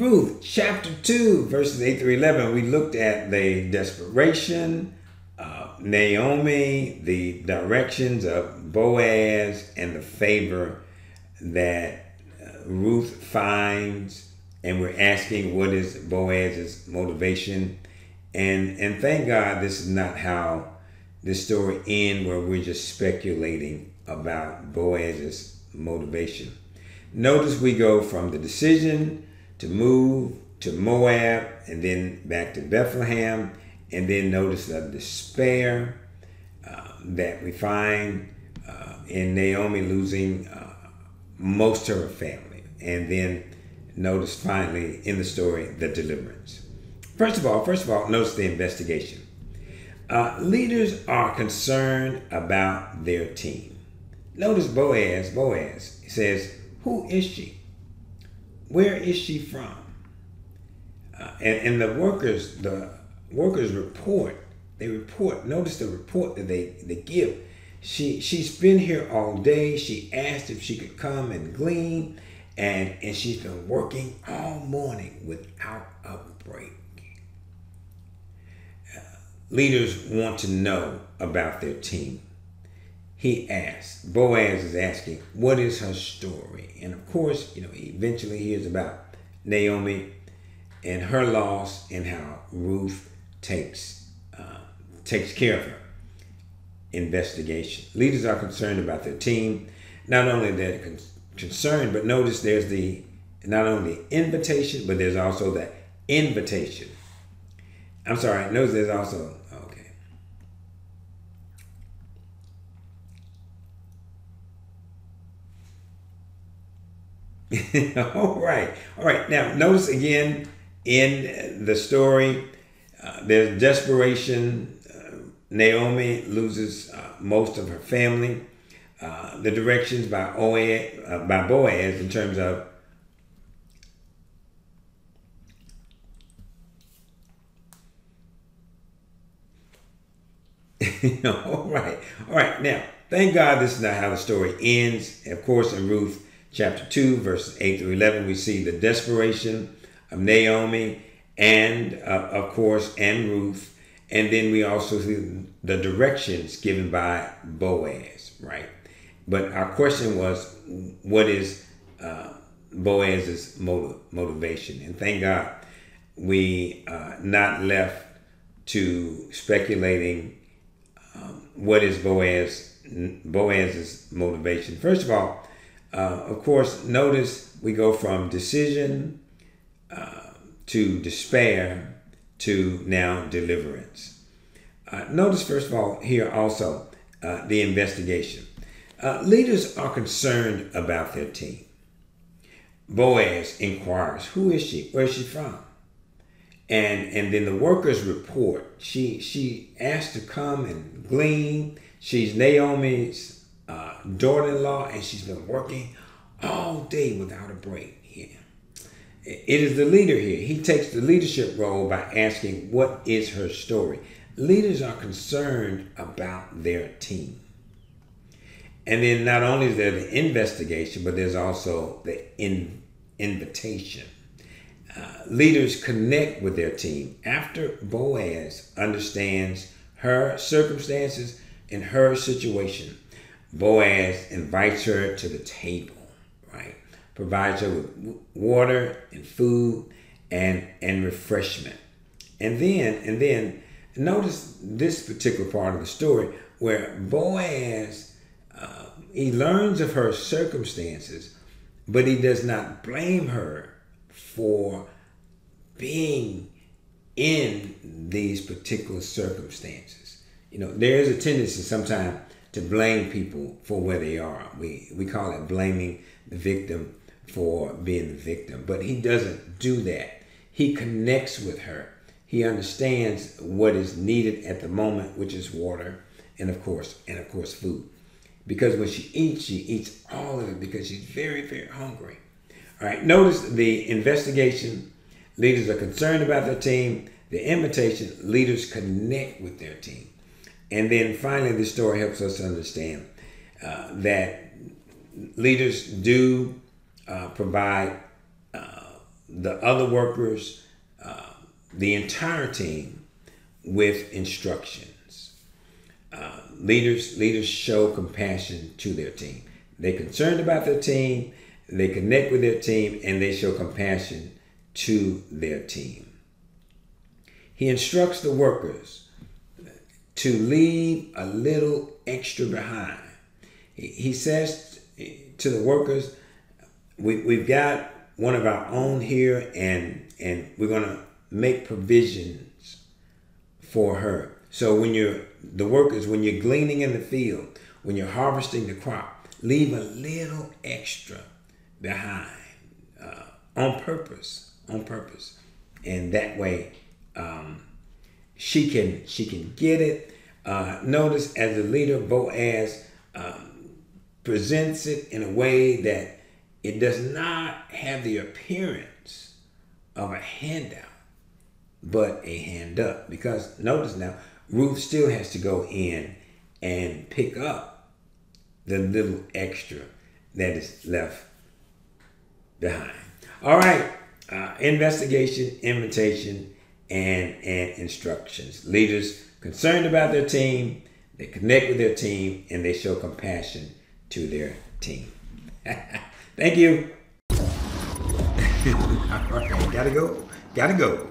Ruth chapter 2, verses 8 through 11, we looked at the desperation of Naomi, the directions of Boaz, and the favor that Ruth finds. And we're asking, what is Boaz's motivation? And thank God this is not how this story ends, where we're just speculating about Boaz's motivation. Notice we go from the decision to move to Moab, and then back to Bethlehem, and then notice the despair that we find in Naomi losing most of her family, and then notice finally in the story the deliverance. First of all, notice the investigation. Leaders are concerned about their team. Notice Boaz says, who is she? Where is she from? And the workers report. They report. Notice the report that they give. She's been here all day. She asked if she could come and glean, and she's been working all morning without a break. Leaders want to know about their team. Boaz is asking, what is her story? And of course, he eventually hears about Naomi and her loss, and how Ruth takes care of her. Investigation. Leaders are concerned about their team. Not only they're concerned, but notice there's not only the invitation, but there's also the invitation. Notice there's also, All right. Now, notice again in the story, there's desperation. Naomi loses most of her family. The directions by Boaz in terms of All right. Now, thank God this is not how the story ends. Of course, in Ruth chapter 2, verses 8 through 11, we see the desperation of Naomi and, of course, and Ruth. And then we also see the directions given by Boaz, right? But our question was, what is Boaz's motivation? And thank God we are not left to speculating what is Boaz's motivation. First of all, of course, notice we go from decision to despair to now deliverance. Notice, first of all, here also the investigation. Leaders are concerned about their team. Boaz inquires, who is she? Where is she from? And then the workers report. She asked to come and glean. She's Naomi's daughter-in-law, and she's been working all day without a break here. It is the leader here. He takes the leadership role by asking, what is her story? Leaders are concerned about their team. And then not only is there the investigation, but there's also the invitation. Leaders connect with their team. After Boaz understands her circumstances and her situation, Boaz invites her to the table, right? Provides her with water and food and refreshment. And then notice this particular part of the story where Boaz, he learns of her circumstances, but he does not blame her for being in these particular circumstances. There is a tendency sometimes to blame people for where they are. We call it blaming the victim for being the victim. But he doesn't do that. He connects with her. He understands what is needed at the moment, which is water and of course food. Because when she eats all of it because she's very, very hungry. All right, notice the investigation. Leaders are concerned about their team. The invitation, leaders connect with their team. And then finally, this story helps us understand that leaders do provide the other workers, the entire team with instructions. Leaders show compassion to their team. They're concerned about their team, they connect with their team, and they show compassion to their team. He instructs the workers to leave a little extra behind. He says to the workers, we've got one of our own here, and we're going to make provisions for her. So when you're gleaning in the field, when you're harvesting the crop, leave a little extra behind on purpose, and that way she can get it. Notice as the leader, Boaz presents it in a way that it does not have the appearance of a handout, but a hand up. Because notice now, Ruth still has to go in and pick up the little extra that is left behind. All right, investigation, invitation, and instructions. Leaders concerned about their team, they connect with their team, and they show compassion to their team. Thank you. All right, gotta go.